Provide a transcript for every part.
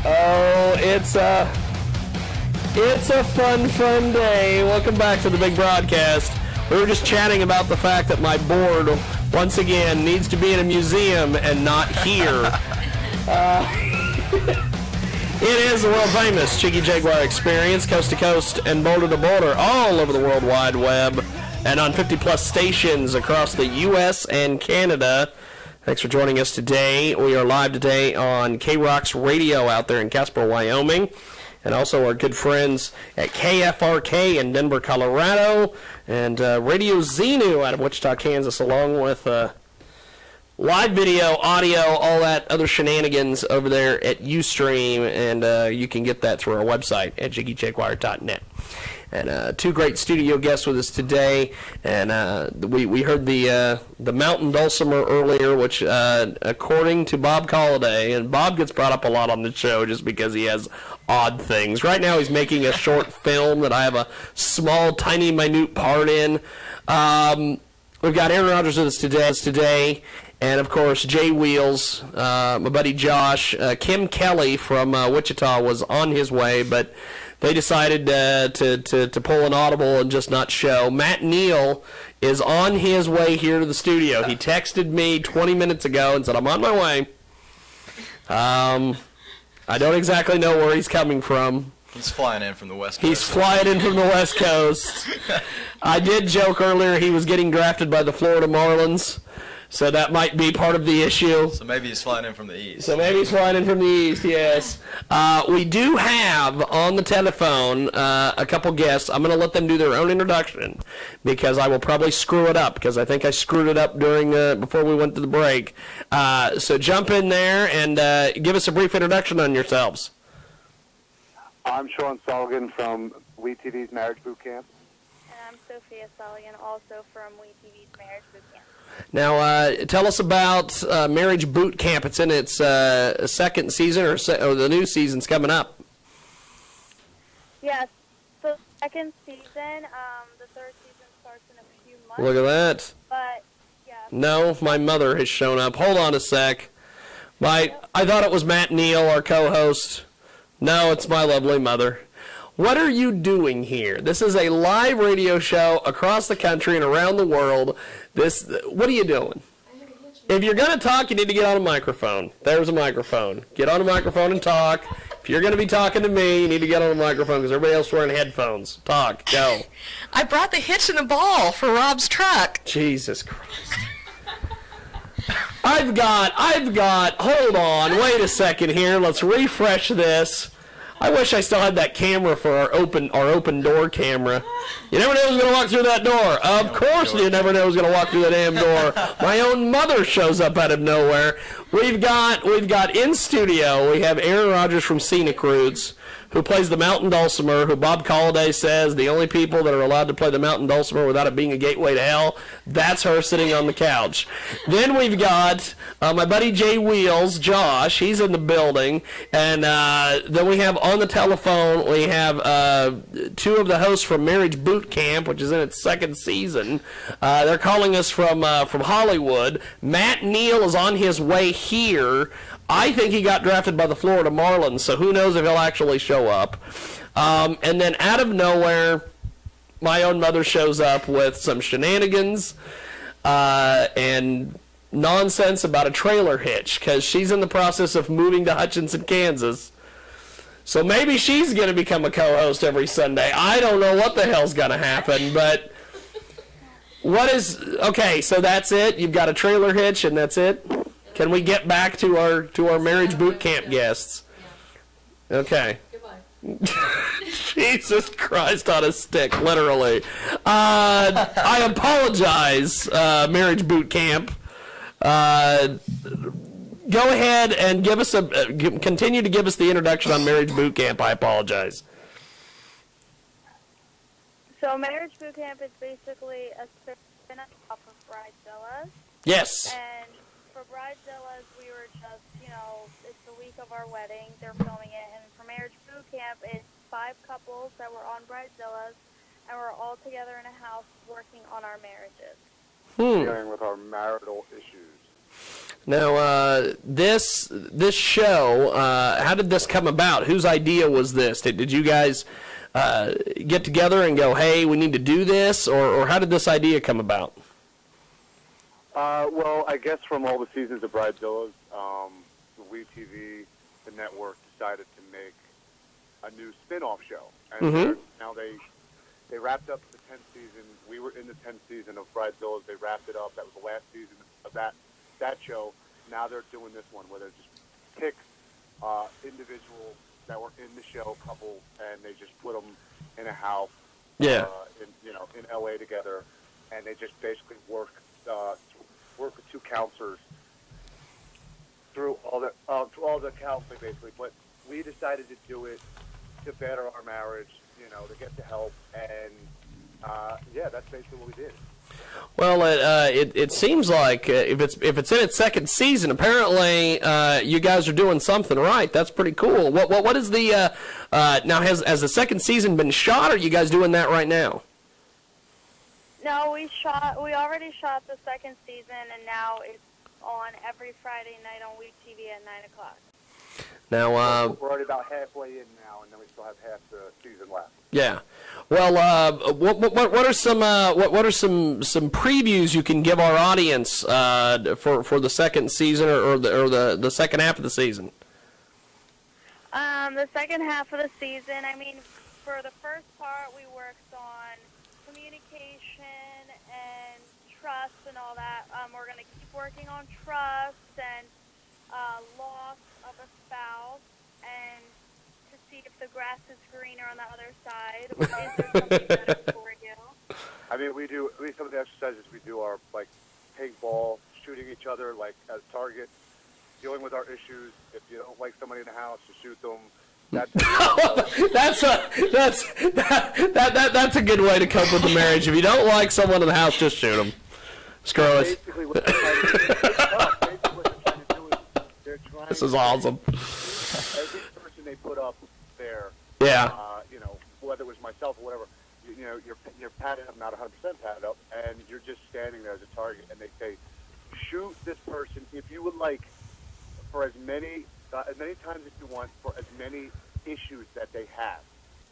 Oh, it's a fun day. Welcome back to the big broadcast. We were just chatting about the fact that my board, once again, needs to be in a museum and not here. It is the world famous Jiggy Jaguar experience, coast to coast and border to border, all over the World Wide Web, and on 50-plus stations across the U.S. and Canada. Thanks for joining us today. We are live today on K-Rock's Radio out there in Casper, Wyoming, and also our good friends at KFRK in Denver, Colorado, and Radio Xenu out of Wichita, Kansas, along with live video, audio, all that other shenanigans over there at Ustream, and you can get that through our website at jiggyjaguar.net. And two great studio guests with us today, and we heard the Mountain Dulcimer earlier, which according to Bob Colliday, and Bob gets brought up a lot on the show just because he has odd things. Right now he's making a short film that I have a small, tiny, minute part in. We've got Aaron Rodgers with us today, and of course Jay Wheels, my buddy Josh, Kim Kelly from Wichita was on his way, but they decided to pull an audible and just not show. Matt Neal is on his way here to the studio. He texted me 20 minutes ago and said, I'm on my way. I don't exactly know where he's coming from. He's flying in from the West Coast. He's flying in from the West Coast. I did joke earlier he was getting drafted by the Florida Marlins. So that might be part of the issue. So maybe he's flying in from the east. Yes. We do have on the telephone a couple guests. I'm going to let them do their own introduction because I will probably screw it up because I think I screwed it up during before we went to the break. So jump in there and give us a brief introduction on yourselves. I'm Sean Sullivan from WeTV's Marriage Boot Camp. And I'm Sophia Sullivan, also from WeTV's Marriage Boot Camp. Now, tell us about Marriage Boot Camp. It's in its second season, or the new season's coming up. Yes, so second season, the third season starts in a few months. Look at that. But, yeah. No, my mother has shown up. Hold on a sec. I thought it was Matt Neal, our co-host. No, it's my lovely mother. What are you doing here? This is a live radio show across the country and around the world. What are you doing? If you're going to talk, you need to get on a microphone. There's a microphone. Get on a microphone and talk. If you're going to be talking to me, you need to get on a microphone because everybody else is wearing headphones. Talk. Go. I brought the hitch and the ball for Rob's truck. Jesus Christ. I've got, hold on, wait a second here. Let's refresh this. I wish I still had that camera for our open door camera. You never know who's going to walk through that door. Of course you never know who's going to walk through that damn door. My own mother shows up out of nowhere. We've got in studio, we have Aaron Rodgers from Scenic Roots, who plays the Mountain Dulcimer, who Bob Colliday says the only people that are allowed to play the Mountain Dulcimer without it being a gateway to hell, that's her sitting on the couch. Then we've got my buddy Jay Wheels, Josh, he's in the building, and then we have on the telephone, we have two of the hosts from Marriage Boot Camp, which is in its second season. They're calling us from Hollywood. Matt Neal is on his way here. I think he got drafted by the Florida Marlins, so who knows if he'll actually show up. And then out of nowhere, my own mother shows up with some shenanigans and nonsense about a trailer hitch because she's in the process of moving to Hutchinson, Kansas. So maybe she's going to become a co-host every Sunday. I don't know what the hell's going to happen, but okay, so that's it? You've got a trailer hitch and that's it? Can we get back to our Marriage Boot Camp guests? Okay. Goodbye. Jesus Christ on a stick, literally. I apologize, Marriage Boot Camp. Go ahead and give us continue to give us the introduction on Marriage Boot Camp. I apologize. So Marriage Boot Camp is basically a spin-off of Bridezilla. Yes. And for Bridezillas, we were just, it's the week of our wedding. They're filming it. And for Marriage Boot Camp, it's 5 couples that were on Bridezillas, and we're all together in a house working on our marriages. Dealing with our marital issues. Now, this show, how did this come about? Whose idea was this? Did you guys get together and go, hey, we need to do this, or how did this idea come about? Well, I guess from all the seasons of Bridezillas, WeTV, the network, decided to make a new spin-off show. And now they wrapped up the 10th season. We were in the 10th season of Bridezillas. They wrapped it up. That was the last season of that show. Now they're doing this one where they just pick individuals that were in the show, couple, and they just put them in a house, in LA together, and they just basically work with two counselors through all the counseling, basically. But we decided to do it to better our marriage, to get the help, and that's basically what we did. Well, it seems like if it's in its second season, apparently you guys are doing something right. That's pretty cool. What is the now has the second season been shot, or are you guys doing that right now? No, we already shot the second season, and now it's on every Friday night on WeTV at 9 o'clock. Now we're already about halfway in now, and then we still have half the season left. Yeah. Well, what are some previews you can give our audience for the second season or the second half of the season? The second half of the season, for the first part, we worked on communication and trust and all that. We're going to keep working on trust and loss of a spouse, and to see if the grass is greener on the other side. Is there something better for you? We do some of the exercises. We do our paintball, shooting each other as targets, dealing with our issues. If you don't like somebody in the house, you shoot them. That's a good way to cope with the marriage. If you don't like someone in the house, just shoot them. Screw us. Basically, what they're trying to do is they're trying. This is awesome. Every person they put up there, whether it was myself or whatever, you're padded up, not 100% padded up, and you're just standing there as a target, and they say, shoot this person if you would like, for as many times as you want, for as many issues that they have.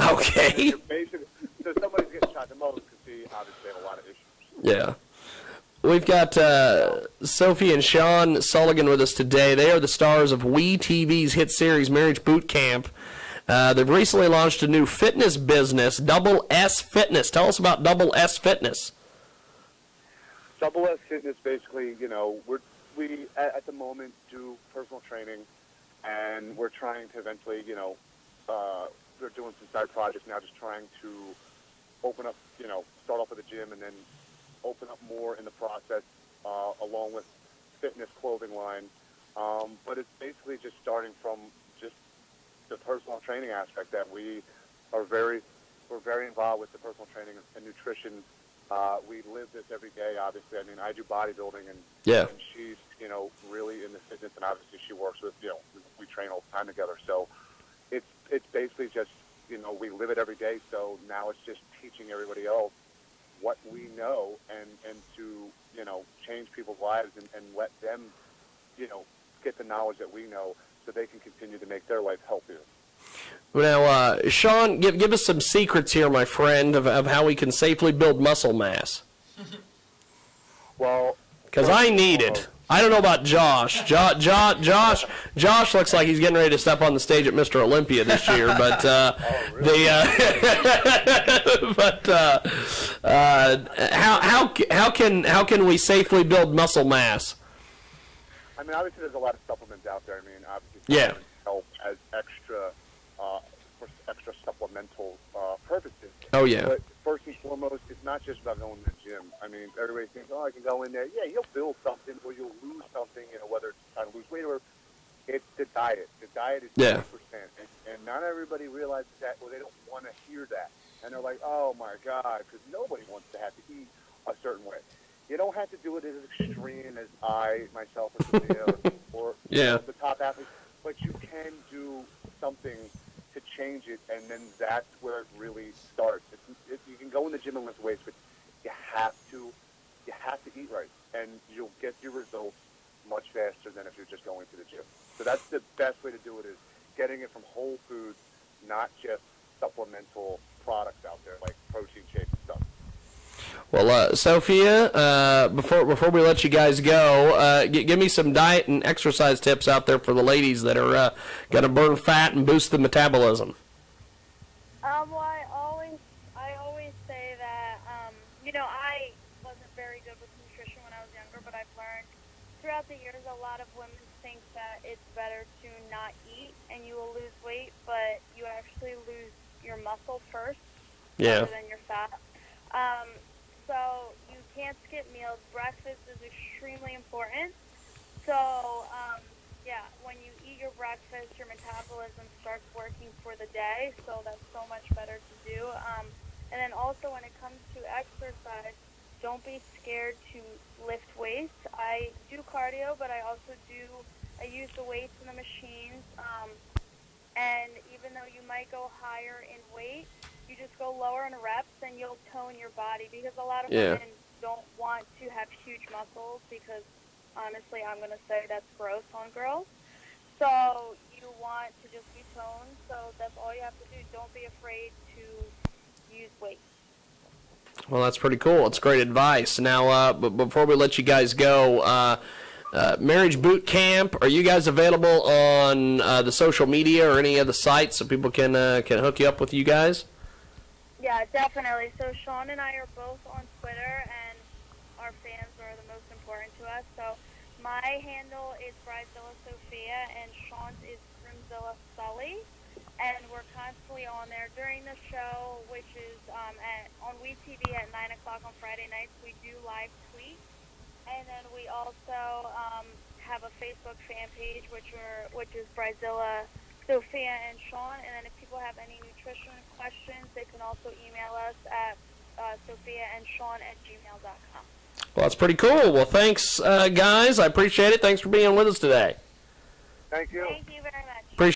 Okay. So somebody's getting shot the most because they obviously have a lot of issues. Yeah. We've got Sophie and Sean Sulligan with us today. They are the stars of WeTV's hit series Marriage Boot Camp. They've recently launched a new fitness business, Double S Fitness. Tell us about Double S Fitness. Double S Fitness, basically, we at the moment do personal training, and we're trying to eventually, we're doing some side projects now, just trying to open up, start off with a gym and then open up more in the process, along with fitness clothing line. But it's basically just starting from just the personal training aspect that we're very involved with the personal training and nutrition. We live this every day, obviously. I do bodybuilding, and she's, really in the fitness, and obviously she works with, we train all the time together. So it's basically just, we live it every day. So now it's just teaching everybody else what we know and to, change people's lives and let them, get the knowledge that we know so they can continue to make their life healthier. Now, Sean, give us some secrets here, my friend, of how we can safely build muscle mass. Well, because I need it. I don't know about Josh. Josh looks like he's getting ready to step on the stage at Mr. Olympia this year, but how can we safely build muscle mass? Obviously there's a lot of supplements out there. Obviously help as extra for extra supplemental purposes. Oh yeah. But first and foremost, it's not just about going to the gym. Everybody thinks, I can go in there. Yeah, you'll build something or you'll lose something. Whether it's trying to lose weight or it's the diet. The diet is 10%, and not everybody realizes that, or they don't want to hear that, and they're like, oh my God, because nobody wants to have to eat a certain way. You don't have to do it as extreme as I myself or the top athletes, but you can do something to change it, and then that's where it really starts. You can go in the gym and lift weights, but you have to eat right, and you'll get your results much faster than if you're just going to the gym. So that's the best way to do it, is getting it from whole foods, not just supplemental products out there like protein shakes and stuff. Well, Sophia, before we let you guys go, give me some diet and exercise tips out there for the ladies that are going to burn fat and boost the metabolism. Well, I always say that, I wasn't very good with nutrition when I was younger, but I've learned throughout the years a lot of women think that it's better to not eat and you will lose weight, but you actually lose your muscle first rather than your fat. So you can't skip meals. Breakfast is extremely important. So, when you eat your breakfast, your metabolism starts working for the day, so that's so much better to do. And then also when it comes to exercise, don't be scared to lift weights. I do cardio, but I use the weights in the machines. And even though you might go higher in weight, you just go lower in reps and you'll tone your body, because a lot of women don't want to have huge muscles, because honestly, I'm going to say that's gross on girls. So you want to just be toned, so that's all you have to do. Don't be afraid to use weight. Well, that's pretty cool. It's great advice. Now, but before we let you guys go, Marriage Boot Camp, are you guys available on the social media or any of the sites so people can hook you up with you guys? Yeah, definitely. So Sean and I are both on Twitter, and our fans are the most important to us. So my handle is Bridezilla Sophia, and Sean's is Grimzilla Sully. And we're constantly on there during the show, which is on WeTV at 9 o'clock on Friday nights. We do live tweet. And then we also have a Facebook fan page, which is Bridezilla Sophia and Sean. And then if people have any nutrition questions, they can also email us at sophiaandsean@gmail.com. Well, that's pretty cool. Well, thanks, guys. I appreciate it. Thanks for being with us today. Thank you. Thank you.